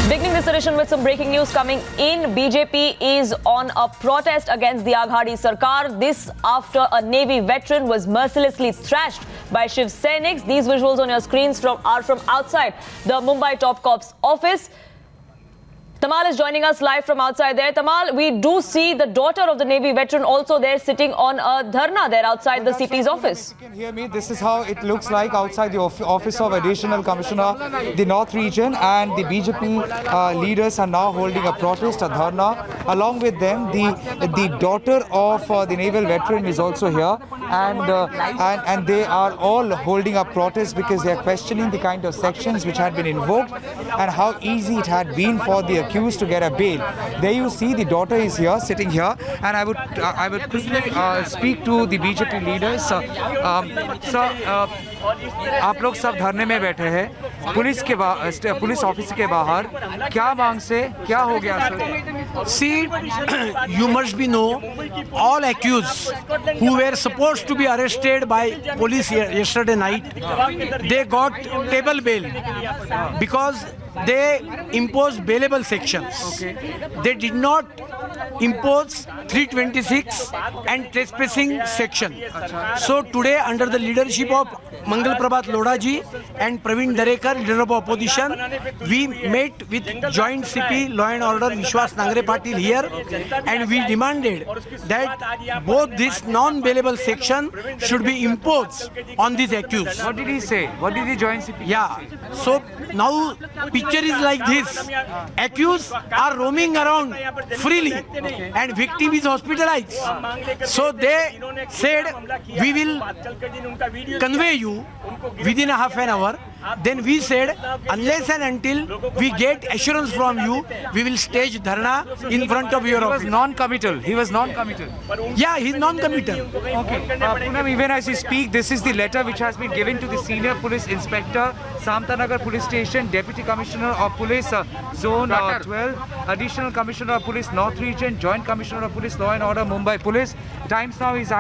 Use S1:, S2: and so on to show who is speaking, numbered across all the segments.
S1: Beginning this edition with some breaking news coming in. BJP is on a protest against the Aghadi Sarkar. This after a Navy veteran was mercilessly thrashed by Shiv Sainiks. These visuals on your screens are from outside the Mumbai Top Corps office. Tamal is joining us live from outside there. Tamal, we do see the daughter of the Navy veteran also there sitting on a dharna there outside the CP's office.
S2: You can hear me. This is how it looks like outside the office of Additional Commissioner, the North Region, and the BJP leaders are now holding a protest, a dharna. Along with them, the daughter of the naval veteran is also here, and they are all holding a protest because they are questioning the kind of sections which had been invoked and how easy it had been for the accused to get a bail. There you see the daughter is here, sitting here, and I would quickly speak to the BJP leaders. Sir, आप लोग सब धरने में बैठे हैं police office के बाहर, क्या मांग से क्या हो गया sir?
S3: See, you must be know all accused who were supposed to be arrested by police yesterday night, they got table bail because they imposed bailable sections. They did not impose 326 and trespassing section. So today, under the leadership of Mangal Prabhat Lodha ji and Praveen Darekar, leader of opposition, we met with Joint CP Law and Order Vishwas Nangre Patil here, and we demanded that both this non-bailable section should be imposed on these accused.
S2: What did he say? What did the Joint CP?
S3: Yeah. So now picture is like this. Accused are roaming around freely and victim is hospitalized. So they said, we will convey you within a half an hour. Then we said, unless and until we get assurance from you, we will stage dharna in front of your office.
S2: He was non-committal. He was non-committal.
S3: Yeah, he's non-committal.
S2: Okay. Poonam, even as we speak, this is the letter which has been given to the Senior Police Inspector, Samtanagar Police Station, Deputy Commissioner of Police, Zone 12, Additional Commissioner of Police, North Region, Joint Commissioner of Police, Law and Order, Mumbai Police. Times Now is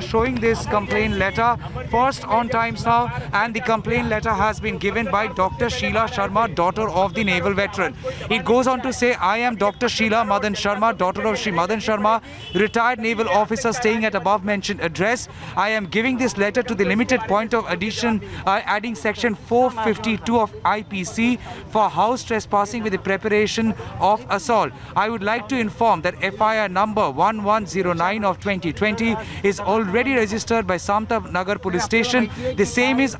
S2: showing this complaint letter first on Times Now, and the complaint letter has been given by Dr. Sheila Sharma, daughter of the naval veteran. It goes on to say, I am Dr. Sheila Madan Sharma, daughter of Shri Madan Sharma, retired naval officer staying at above mentioned address. I am giving this letter to the limited point of adding section 452 of IPC for house trespassing with the preparation of assault. I would like to inform that FIR number 1109 of 2020 is already registered by Samtanagar Police Station. The same is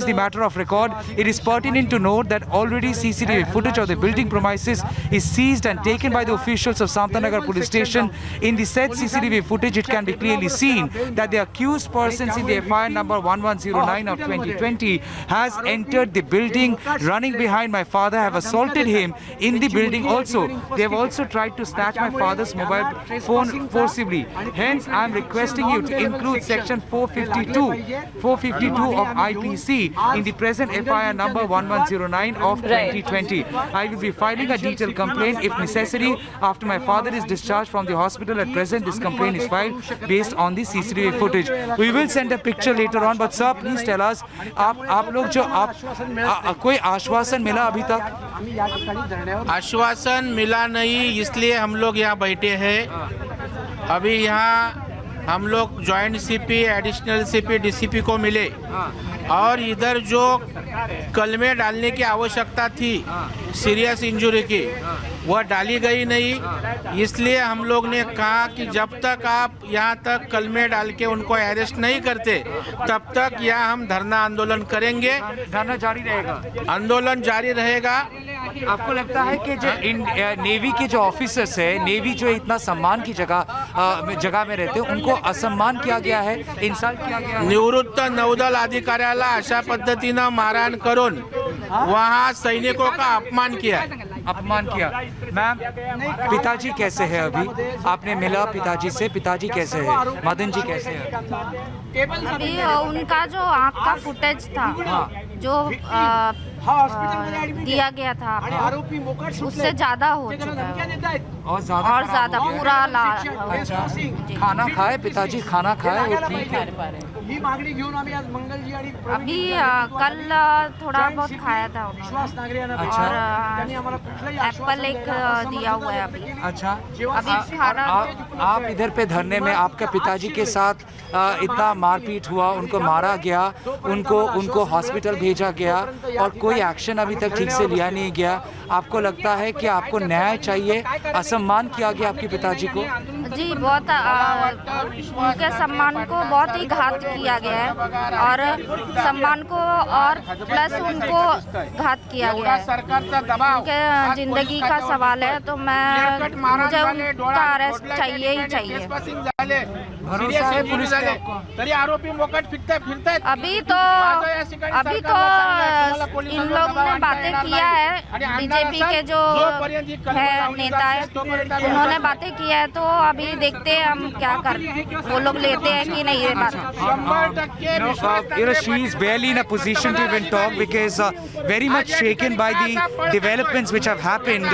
S2: the matter of record. It is pertinent to note that already CCTV footage of the building premises is seized and taken by the officials of Samtanagar Police Station. In the said CCTV footage, it can be clearly seen that the accused persons in the FIR number 1109 of 2020 has entered the building, running behind my father, have assaulted him in the building also. They have also tried to snatch my father's mobile phone forcibly. Hence, I am requesting you to include section 452 of IPC in the present FIR number 1109 of 2020. I will be filing a detailed complaint if necessary. After my father is discharged from the hospital, at present this complaint is filed based on the CCTV footage. We will send a picture later on, but sir, please tell us, आप लोग जो कोई आश्वासन मिला अभी तक?
S4: आश्वासन मिला नहीं, इसलिए हम लोग यहाँ बैठे हैं। अभी यहाँ हम लोग joint CP, additional CP, DCP को मिले और इधर जो कलमे डालने की आवश्यकता थी सीरियस इंजरी की, वह डाली गई नहीं। इसलिए हम लोग ने कहा कि जब तक आप यहाँ तक कलमे डाल के उनको अरेस्ट नहीं करते, तब तक यहाँ हम धरना आंदोलन करेंगे।
S2: धरना जारी रहेगा,
S4: आंदोलन जारी रहेगा।
S2: आपको लगता है कि जो नेवी के जो ऑफिसर्स है, नेवी जो इतना सम्मान की जगह में रहते हैं, उनको असम्मान किया गया है, इंसल्ट किया गया है?
S4: निवृत्त नौदल अधिकाऱ्याला अशा पद्धतीनं मारहाण करून वहाँ सैनिकों का अपमान किया।
S2: मैम, पिताजी कैसे हैं अभी? आपने मिला पिताजी से, पिताजी कैसे हैं? मदन जी कैसे हैं?
S5: अभी उनका जो आँख का फुटेज था, जो दिया गया था, उससे ज्यादा हो चुका है
S2: और
S5: ज्यादा पूरा
S2: खाना खाए पिताजी, खाना खाए, वो ठीक है?
S3: ही मागणी घेऊन आम्ही आज मंगलजी आणि
S5: अभी कल थोड़ा बहुत खाया था उन्होंने
S3: विश्वास नागरे यांना
S5: और
S3: भेटलो. त्यांनी आम्हाला कुठलंही
S5: एप्पल एक दिया हुआ है अभी
S2: अच्छा
S5: अभी खाना
S2: आप इधर पे धरने में आपके पिताजी के साथ इतना मारपीट हुआ, उनको मारा गया, उनको हॉस्पिटल भेजा गया और कोई एक्शन अभी तक ठीक से लिया नहीं गया. आपको लगता है कि आपको न्याय चाहिए? असम्मान किया गया आपके पिताजी को?
S5: जी बहुत उनके सम्मान को बहुत ही घात किया गया है और सम्मान को और प्लस उनको घात किया गया है. उनके जिंदगी का सवाल है तो मुझे उनका अरेस्ट चाहिए ही चाहिए.
S2: भरोसा है पुलिस पे आपको?
S4: तरी आरोपी मोकाट फिरतायत.
S5: अभी तो इन लोगों ने बातें किया है, बीजेपी के जो है नेता है उन्होंने बातें किया है, तो अभी देखते हैं हम क्या कर वो लोग लेते हैं कि नहीं ये बात.
S2: She is barely in a position to even talk because very much shaken by the developments which have happened.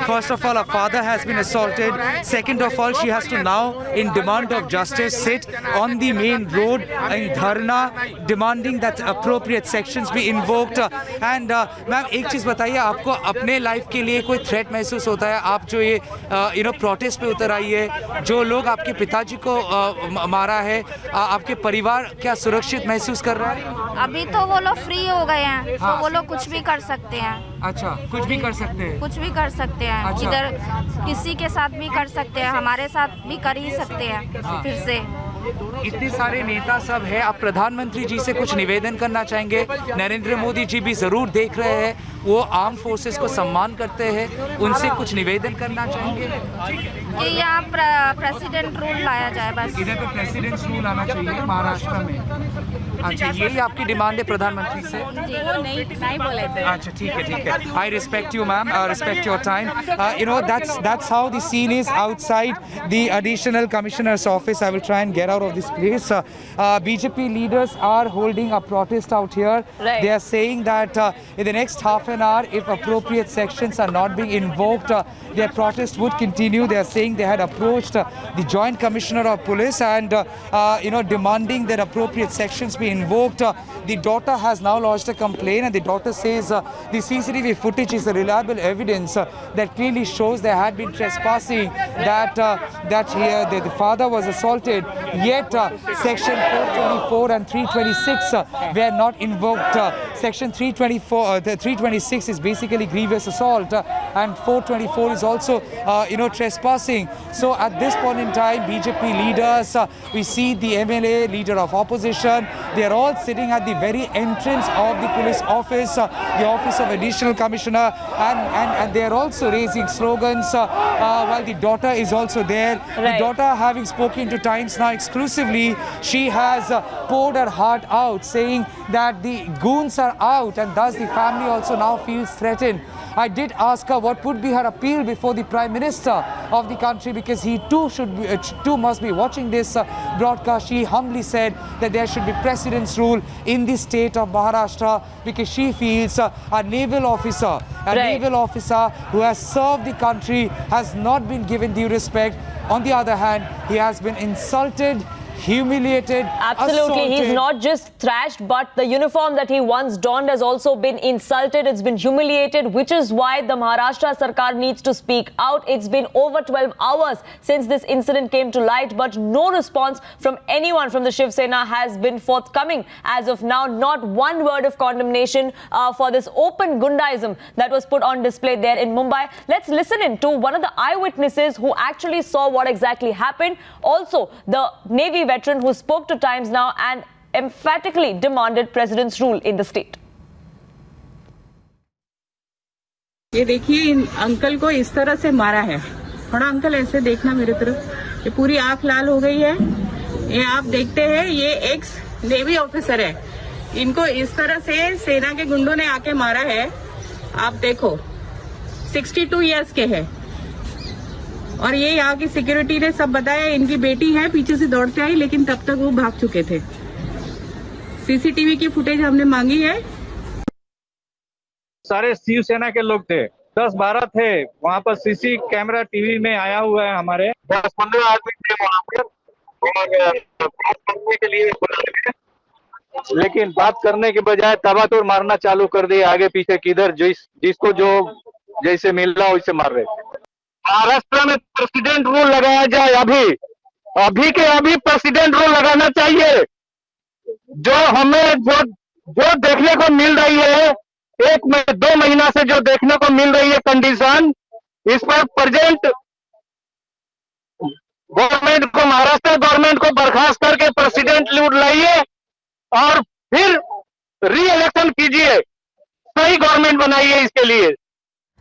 S2: First of all, her father has been assaulted. Second of all, she has to now, in demand of justice, sit on the main road in dharna, demanding that appropriate sections be invoked. And ma'am एक चीज़ बताइए, आपको अपने life के लिए कोई threat महसूस होता है? आप जो ये प्रोटेस्ट पे उतर आई है, जो लोग आपके पिताजी को मारा है, आपके परिवार क्या सुरक्षित महसूस कर रहा है?
S5: अभी तो वो लोग फ्री हो गए हैं, तो वो लोग कुछ भी कर सकते हैं.
S2: अच्छा, कुछ भी कर सकते हैं?
S5: कुछ भी कर सकते हैं.
S2: अच्छा.
S5: इधर किसी के साथ भी कर सकते हैं, हमारे साथ भी कर ही सकते हैं. फिर से
S2: इतने सारे नेता सब है, आप प्रधानमंत्री जी से कुछ निवेदन करना चाहेंगे? नरेंद्र मोदी जी भी जरूर देख रहे हैं, वो आर्म फोर्सेस को सम्मान करते हैं, उनसे कुछ निवेदन करना चाहेंगे
S5: कि यहाँ प्रेसिडेंट रूल लाया जाए बस.
S2: इधर पे प्रेसिडेंट रूल आना चाहिए महाराष्ट्र में. अच्छा, यही आपकी डिमांड है प्रधानमंत्री से?
S5: वो नहीं बोले थे.
S2: अच्छा, ठीक है. I respect you, ma'am. Respect your time. That's how the scene is outside the additional commissioner's office. I will try and get out of this place. BJP leaders are holding a protest out here.
S1: Right.
S2: They are saying that in the next half an hour, if appropriate sections are not being invoked, their protest would continue. They are saying they had approached the Joint Commissioner of Police and demanding that appropriate sections be invoked. The daughter has now lodged a complaint, and the daughter says the CCTV footage is a reliable evidence that clearly shows there had been trespassing, that the father was assaulted, yet section 424 and 326 were not invoked. Section 326 is basically grievous assault, and 424 is also trespassing. So at this point in time, BJP leaders, we see the MLA, leader of opposition, they are all sitting at the very entrance of the police office, the office of additional commissioner, and they are also raising slogans while the daughter is also there.
S1: Right.
S2: The daughter, having spoken to Times Now exclusively, she has poured her heart out, saying that the goons are out, and thus the family also now feels threatened. I did ask her what would be her appeal before the Prime Minister of the country, because he too must be watching this broadcast. She humbly said that there should be precedence rule in the state of Maharashtra, because she feels a naval officer, naval officer who has served the country has not been given due respect. On the other hand, he has been insulted, humiliated,
S1: Absolutely.
S2: assaulted.
S1: He's not just thrashed, but the uniform that he once donned has also been insulted. It's been humiliated, which is why the Maharashtra Sarkar needs to speak out. It's been over 12 hours since this incident came to light, but no response from anyone from the Shiv Sena has been forthcoming. As of now, not one word of condemnation for this open Gundaism that was put on display there in Mumbai. Let's listen in to one of the eyewitnesses who actually saw what exactly happened. Also, the Navy veteran who spoke to Times Now and emphatically demanded president's rule in the state.
S6: ये देखिए, इन uncle को इस तरह से मारा है. थोड़ा uncle ऐसे देखना मेरे तरफ. ये पूरी आंख लाल हो गई है. ये आप देखते हैं, ये एक्स नेवी ऑफिसर है. इनको इस तरह से सेना के गुंडों ने आके मारा है. आप देखो, 62 इयर्स के है. और ये यहाँ की सिक्योरिटी ने सब बताया. इनकी बेटी है, पीछे से दौड़ते आई, लेकिन तब तक वो भाग चुके थे. सीसीटीवी की फुटेज हमने मांगी है.
S7: सारे शिवसेना के लोग थे, 10-12 थे वहाँ पर. सीसी कैमरा टीवी में आया हुआ है. हमारे 10-15 आदमी थे वहाँ पर, और बात करने के लिए बुला रहे हैं. लेकिन बात करने के बजाय तबातोड़ मारना चालू कर दिए, आगे पीछे किधर जिसको जो जैसे मिल रहा वैसे मार रहे। महाराष्ट्र में प्रेसिडेंट रूल लगाया जाए, अभी के अभी प्रेसिडेंट रूल लगाना चाहिए। जो हमें जो देखने को मिल रही है, 2 महीना से जो देखने को मिल रही है कंडीशन, इस पर प्रेजेंट गवर्नमेंट को, महाराष्ट्र गवर्नमेंट को बर्खास्त करके प्रेसिडेंट रूल लाइए और फिर री इलेक्शन कीजिए, सही गवर्नमेंट बनाइए इसके लिए।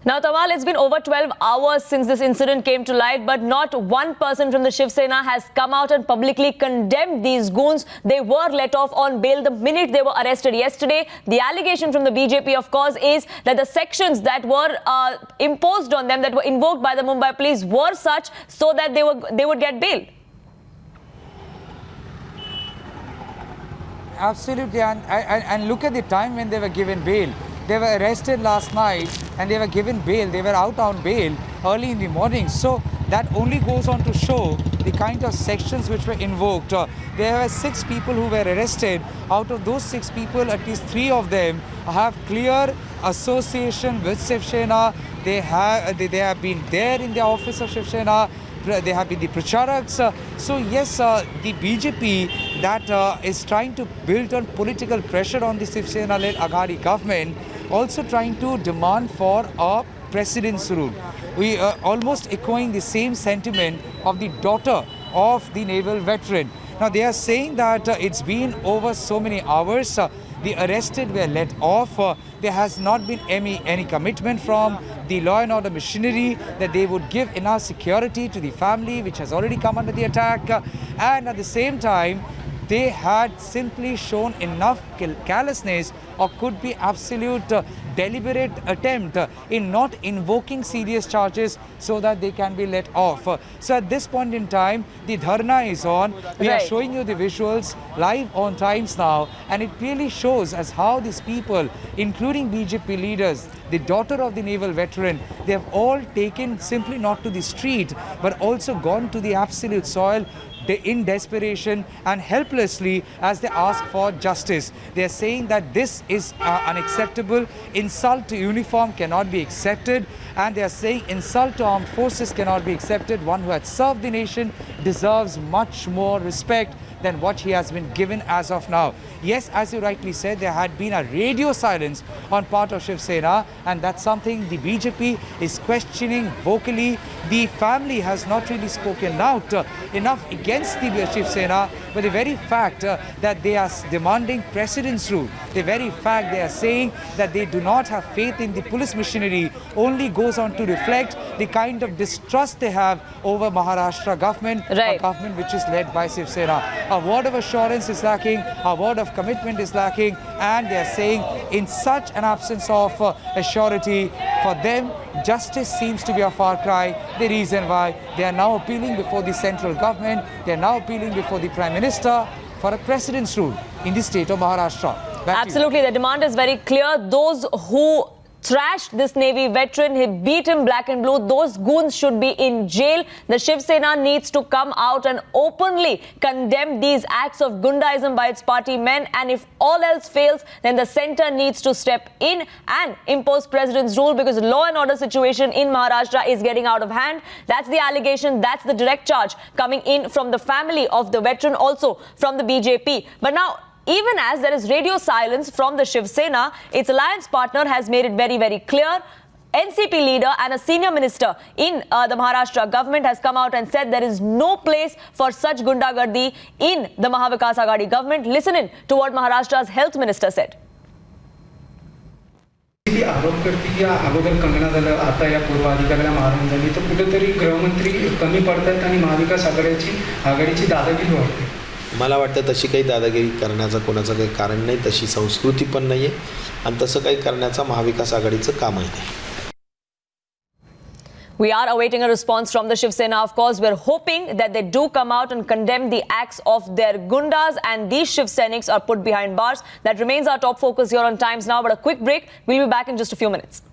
S1: Now, Tamal, it's been over 12 hours since this incident came to light, but not one person from the Shiv Sena has come out and publicly condemned these goons. They were let off on bail the minute they were arrested yesterday. The allegation from the BJP, of course, is that the sections that were imposed on them, that were invoked by the Mumbai police, were such so that they would get bail.
S2: Absolutely, and look at the time when they were given bail. They were arrested last night and they were given bail. They were out on bail early in the morning. So that only goes on to show the kind of sections which were invoked. There were 6 people who were arrested. Out of those 6 people, at least 3 of them have clear association with Shiv Sena. They have been there in the office of Shiv Sena. They have been the Pracharaks. So yes, the BJP that is trying to build on political pressure on the Shiv Sena-led Aghadi government, also trying to demand for a precedence rule. We are almost echoing the same sentiment of the daughter of the naval veteran. Now they are saying that it's been over so many hours. The arrested were let off. There has not been any commitment from the law and order machinery that they would give enough security to the family which has already come under the attack. And at the same time, they had simply shown enough callousness or could be absolute deliberate attempt in not invoking serious charges so that they can be let off. So at this point in time, the dharna is on. We are showing you the visuals live on Times Now, and it clearly shows as how these people, including BJP leaders, the daughter of the naval veteran, they have all taken simply not to the street, but also gone to the absolute soil in desperation and helplessly as they ask for justice. They are saying that this is unacceptable. Insult to uniform cannot be accepted, and they are saying insult to armed forces cannot be accepted. One who had served the nation deserves much more respect than what he has been given as of now. Yes, as you rightly said, there had been a radio silence on part of Shiv Sena, and that's something the BJP is questioning vocally. The family has not really spoken out enough against the Shiv Sena, but the very fact that they are demanding precedence rule, the very fact they are saying that they do not have faith in the police machinery only goes on to reflect the kind of distrust they have over Maharashtra government, a government which is led by Shiv Sena. A word of assurance is lacking, a word of commitment is lacking, and they are saying in such an absence of assurity, for them justice seems to be a far cry. The reason why they are now appealing before the central government, they are now appealing before the Prime Minister for a precedence rule in the state of Maharashtra.
S1: Absolutely, the demand is very clear. Those who trashed this Navy veteran, he beat him black and blue, those goons should be in jail. The Shiv Sena needs to come out and openly condemn these acts of gundaism by its party men, and if all else fails, then the centre needs to step in and impose precedence rule, because the law and order situation in Maharashtra is getting out of hand. That's the allegation, that's the direct charge coming in from the family of the veteran, also from the BJP. But now, even as there is radio silence from the Shiv Sena, its alliance partner has made it very, very clear. NCP leader and a senior minister in the Maharashtra government has come out and said there is no place for such gundagardi in the Mahavikas Aghadi government. Listen in to what Maharashtra's health minister said.
S8: आरोप करती या अगोदर कंगना झालं, आता या पूर्व अधिकाऱ्याला मारून झाली, तर कुठेतरी गृहमंत्री कमी पडतात आणि महाविकास आघाडीची दादागिरी वाढते.
S9: मला वाटतं तशी काही दादागिरी करण्याचं कोणाचं काही कारण नाही, तशी संस्कृती पण नाही आहे आणि तसं काही करण्याचं महाविकास आघाडीचं कामही नाही.
S1: We are awaiting a response from the Shiv Sena. Of course, we're hoping that they do come out and condemn the acts of their gundas and these Shiv Sainiks are put behind bars. That remains our top focus here on Times Now. But a quick break. We'll be back in just a few minutes.